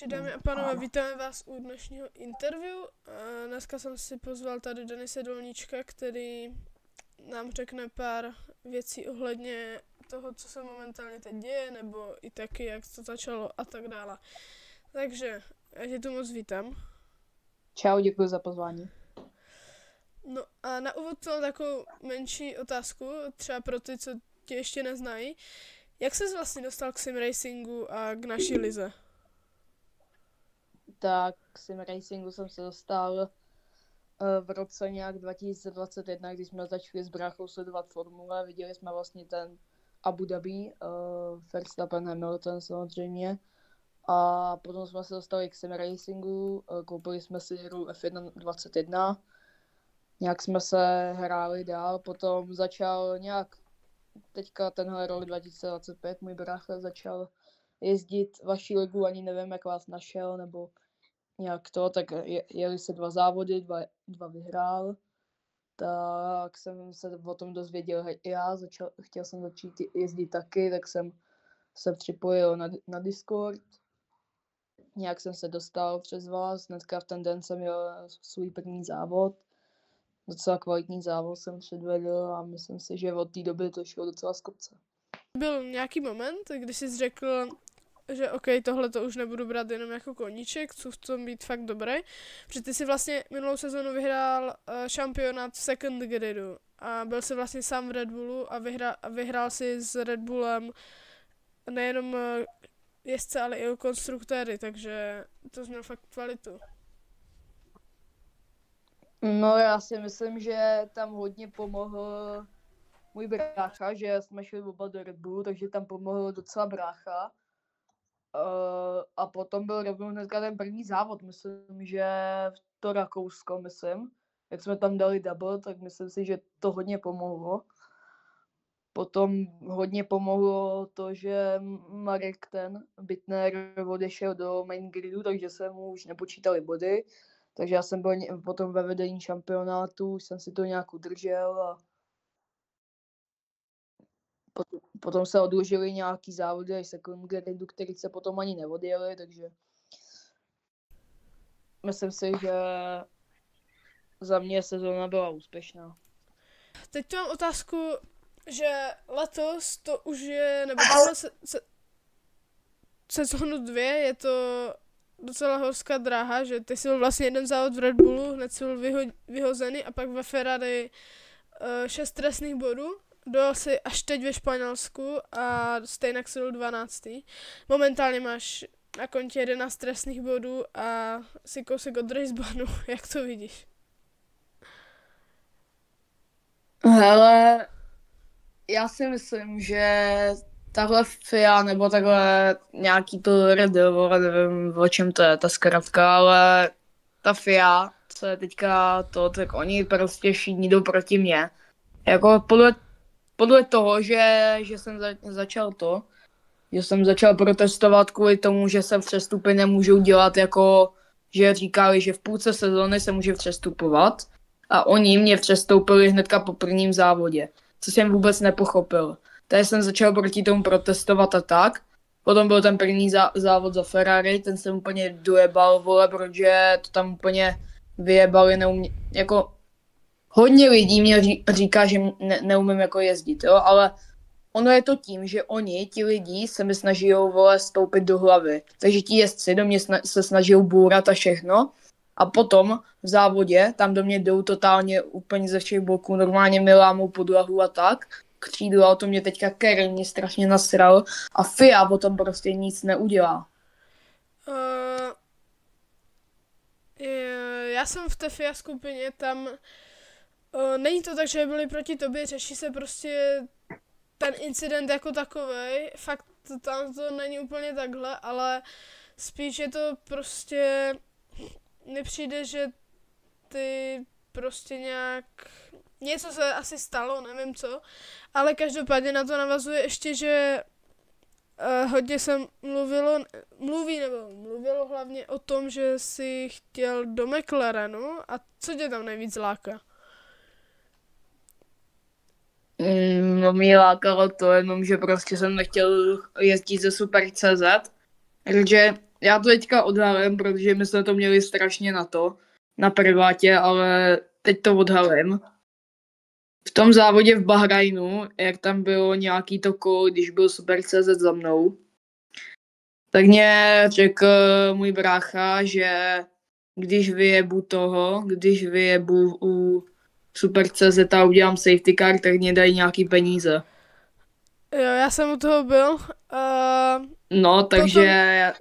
Dámy a pánové, vítáme vás u dnešního interview. Dneska jsem si pozval tady Denise Dolníčka, který nám řekne pár věcí ohledně toho, co se momentálně teď děje, nebo i taky, jak to začalo a tak dále. Takže, já tě tu moc vítám. Čau, děkuji za pozvání. No a na úvod mám takovou menší otázku, třeba pro ty, co tě ještě neznají. Jak ses vlastně dostal k sim racingu a k naší lize? Tak k sim racingu jsem se dostal v roce nějak 2021, když jsme začali s bráchou sledovat formule. Viděli jsme vlastně ten Abu Dhabi, Verstappen, Hamilton samozřejmě. A potom jsme se dostali k sim racingu, koupili jsme si hru F1 21. Nějak jsme se hráli dál, potom začal nějak teďka tenhle rok 2025 můj brácha začal jezdit vaší ligu, ani nevím, jak vás našel, nebo nějak to, tak jeli se 2 závody, dva vyhrál, tak jsem se o tom dozvěděl já, chtěl jsem začít jezdit taky, tak jsem se připojil na Discord, nějak jsem se dostal přes vás, hnedka v ten den jsem měl svůj první závod, docela kvalitní závod jsem předvedl a myslím si, že od té doby to šlo docela z kopce. Byl nějaký moment, kdy jsi řekl, že OK, tohle to už nebudu brát jenom jako koníček, chci v tom být fakt dobrý. Protože ty si vlastně minulou sezonu vyhrál šampionát v second gridu a byl si vlastně sám v Red Bullu a vyhrál si s Red Bullem nejenom jezdce, ale i konstruktéry, takže to měl fakt kvalitu. No já si myslím, že tam hodně pomohl můj brácha, že jsme šli oba do Red Bullu, takže tam pomohl docela brácha. A potom byl rovnou hnedka ten první závod, myslím, že to Rakousko, jak jsme tam dali double, tak myslím si, že to hodně pomohlo. Potom hodně pomohlo to, že Marek Bittner odešel do main gridu, takže se mu už nepočítali body. Takže já jsem byl potom ve vedení šampionátu, jsem si to nějak udržel a potom se odložili nějaký závody až second gridu, který se potom ani neodjeli, takže myslím si, že za mě sezóna byla úspěšná. Teď tu mám otázku, že letos to už je, nebo tohle sezónu 2 je to docela horská dráha, že ty jsi byl vlastně jeden závod v Red Bullu, hned jsi byl vyhozený a pak ve Ferrari 6 trestných bodů. Dojel si až teď ve Španělsku a stejně jsi byl 12. Momentálně máš na kontě 11 trestných bodů a si kousek od racebanu. Jak to vidíš? Hele, já si myslím, že tahle FIA nebo takhle nějaký to Red Bull, nevím, o čem to je ta zkratka, ale ta FIA, co je teďka to, tak oni prostě všichni jdou proti mně. Jako podle toho, že jsem že jsem začal protestovat kvůli tomu, že se přestupy nemůžou dělat jako, že říkali, že v půlce sezóny se může přestupovat a oni mě přestoupili hnedka po prvním závodě, co jsem vůbec nepochopil. Takže jsem začal proti tomu protestovat a tak. Potom byl ten první závod za Ferrari, ten jsem úplně dojebal, vole, protože to tam úplně vyjebali, jako hodně lidí mě říká, že neumím jako jezdit, jo, ale ono je to tím, že ti lidi se mi snaží, vole, stoupit do hlavy. Takže ti jezdci do mě se snaží bourat a všechno. A potom v závodě, tam do mě jdou totálně úplně ze všech boků, normálně mi lámou podlahu a tak. Křídlo, to mě teďka Kerry mě strašně nasral a FIA o tom prostě nic neudělá. Já jsem v té FIA skupině, tam není to tak, že byli proti tobě, řeší se prostě ten incident jako takovej, fakt tam to není úplně takhle, ale spíš je to prostě, nepřijde, že ty prostě nějak, něco se asi stalo, nevím co, ale každopádně na to navazuje ještě, že hodně se mluvilo hlavně o tom, že jsi chtěl do McLarenu a co tě tam nejvíc láká? No mě lákalo to jenom, že prostě jsem nechtěl jezdit ze Super CZ, takže já to teďka odhalím, protože my jsme to měli strašně na privátě, ale teď to odhalím. V tom závodě v Bahrajnu, jak tam bylo nějaký to kolo, když byl Super.cz za mnou, tak mě řekl můj brácha, že když vyjebu u Super.cz a udělám safety car, tak mě dají nějaký peníze. Jo, já jsem u toho byl. No, takže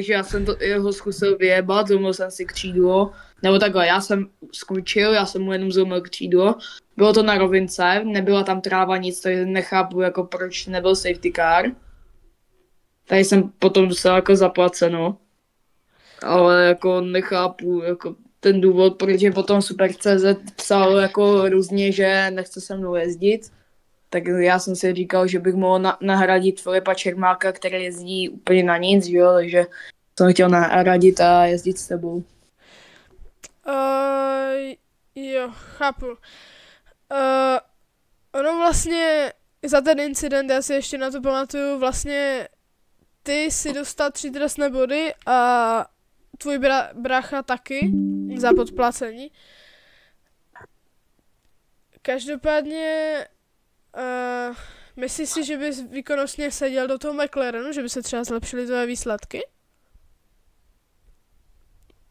já jsem ho zkusil vyjebat, zlomil jsem si křídlo, nebo takhle, já jsem skočil, já jsem mu jenom zlomil křídlo, bylo to na rovince, nebyla tam tráva nic, takže nechápu, jako proč nebyl safety car. Tady jsem potom dostal jako zaplaceno, ale jako nechápu jako ten důvod, protože potom Super.cz psal jako různě, že nechce se mnou jezdit. Tak já jsem si říkal, že bych mohl nahradit Filipa Čermáka, který jezdí úplně na nic, jo, takže jsem chtěl nahradit a jezdit s tebou. Jo, chápu. Ono vlastně za ten incident, já si ještě na to pamatuju, vlastně ty si dostal 3 trestné body a tvůj brácha taky za podplacení. Každopádně myslíš si, že bys výkonnostně seděl do toho McLarenu, že by se třeba zlepšily tvoje výsledky?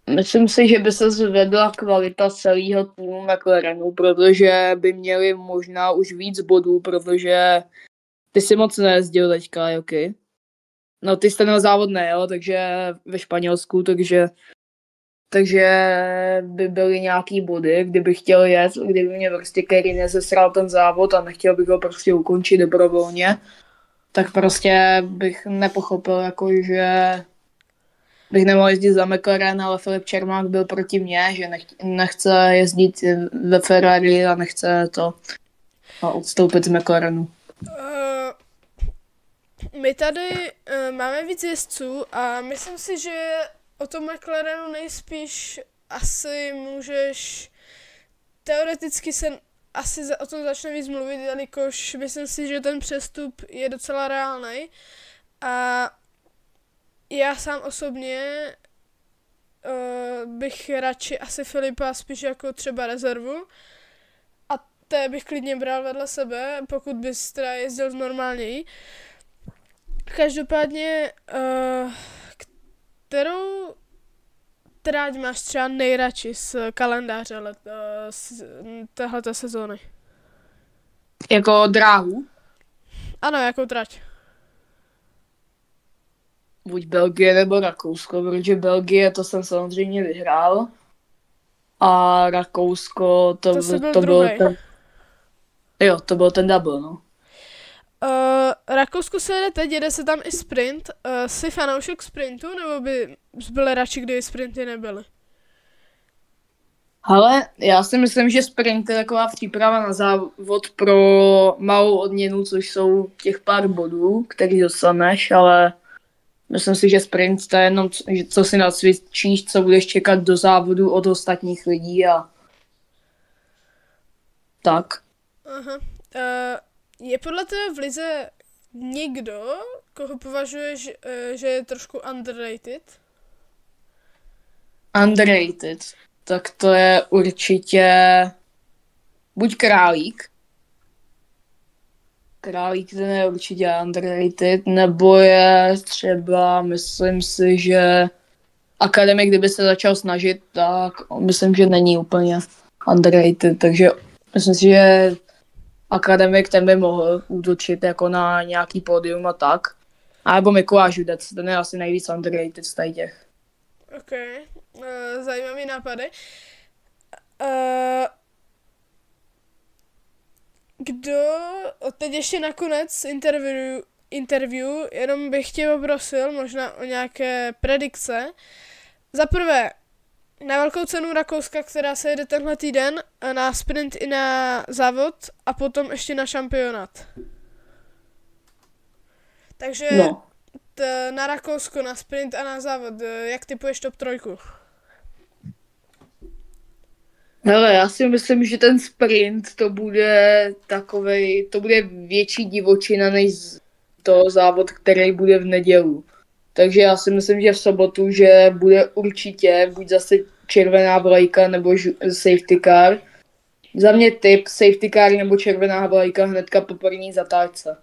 Myslím si, že by se zvedla kvalita celého týmu McLarenu, protože by měli možná už víc bodů, protože ty si moc nejezdil teďka, Joky. No ty jste měl závod ne, jo, takže ve Španělsku, takže by byly nějaký body, kdyby chtěl jet, kdyby mě prostě Kerry nezesral ten závod a nechtěl bych ho prostě ukončit dobrovolně, tak prostě bych nepochopil, jako že bych nemohl jezdit za McLaren, ale Filip Čermák byl proti mně, že nechce jezdit ve Ferrari a nechce to odstoupit z McLarenu. My tady máme víc jezdců a myslím si, že o tom McLarenu nejspíš asi můžeš, teoreticky se asi o tom začne víc mluvit, jelikož myslím si, že ten přestup je docela reálnej a já sám osobně bych radši asi Filipa spíš jako třeba rezervu a té bych klidně bral vedle sebe, pokud bys teda jezdil normálněji. Každopádně, kterou tráť máš třeba nejradši z kalendáře téhleté sezóny? Jako dráhu? Ano, jakou trať? Buď Belgie nebo Rakousko, protože Belgie to jsem samozřejmě vyhrál a Rakousko to byl ten double, no. Rakousko se jede teď, jede se tam i sprint. Jsi fanoušek sprintu, nebo by byly radši, kdyby sprinty nebyly? Ale já si myslím, že sprint je taková příprava na závod pro malou odměnu, což jsou těch pár bodů, který dostaneš, ale myslím si, že sprint to je jenom, co si nacvičíš, co budeš čekat do závodu od ostatních lidí a tak. Aha. Je podle tebe v lize někdo, koho považuješ, že je trošku underrated? Underrated. Tak to je určitě buď Králík. Králík ten je určitě underrated, nebo je třeba, myslím si, že Akademik, kdyby se začal snažit, tak myslím, že není úplně underrated, takže myslím si, že Akademik ten by mohl útočit jako na nějaký pódium a tak. A nebo Mikuláš Judec, ten je asi nejvíc underrated z těch. OK, zajímavý nápady. Kdo, teď ještě nakonec interview, jenom bych tě poprosil možná o nějaké predikce. Za prvé, na velkou cenu Rakouska, která se jede tenhle týden, na sprint i na závod a potom ještě na šampionát. Takže na Rakousko, na sprint a na závod, jak typuješ top 3? Hele, já si myslím, že ten sprint to bude větší divočina než to závod, který bude v neděli. Takže já si myslím, že v sobotu, že bude určitě buď zase červená vlajka nebo safety car. Za mě tip safety car nebo červená vlajka hnedka po první zatáčce.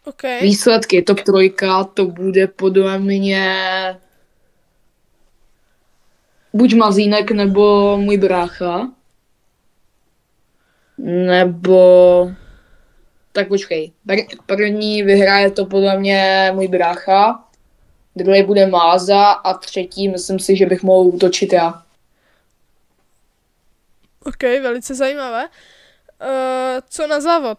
Okay. Výsledky top 3 to bude podle mě buď Mazínek nebo můj brácha. Nebo... Tak počkej. První vyhraje to podle mě můj brácha. Druhý bude Máza a třetí myslím si, že bych mohl útočit já. Ok, velice zajímavé. Co na závod?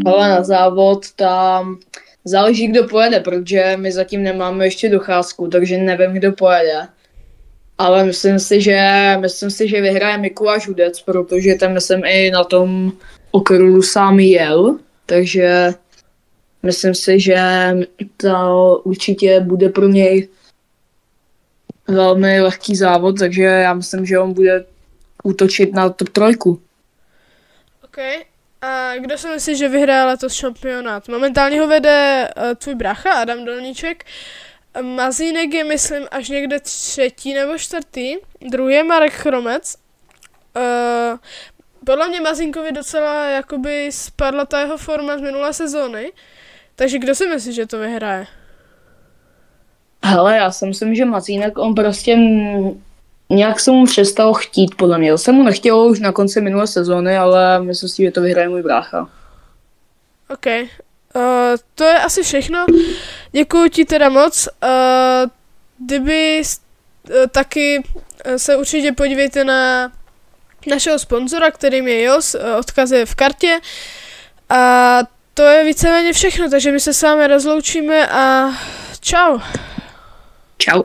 Ale na závod tam záleží, kdo pojede, protože my zatím nemáme ještě docházku, takže nevím, kdo pojede. Ale myslím si, že vyhraje Mikuláš Hudec, protože ten jsem i na tom okruhu sám jel, takže myslím si, že to určitě bude pro něj velmi lehký závod, takže já myslím, že on bude útočit na top 3. Ok. A kdo si myslí, že vyhraje letos šampionát? Momentálně ho vede tvůj brácha Adam Dolníček. Mazínek je, myslím, až někde 3. nebo 4. Druhý je Marek Chromec. Podle mě Mazínkovi docela jakoby spadla ta jeho forma z minulé sezóny. Takže kdo si myslí, že to vyhraje? Hele, já si myslím, že Mazínek, on prostě nějak se mu přestal chtít, podle mě. To se mu nechtělo už na konci minulé sezóny, ale myslím si, že to vyhraje můj brácha. Ok. To je asi všechno. Děkuji ti teda moc. Kdyby taky se určitě podívejte na našeho sponzora, kterým je JOS, odkaz je v kartě. A to je víceméně všechno, takže my se s vámi rozloučíme a čau. Čau.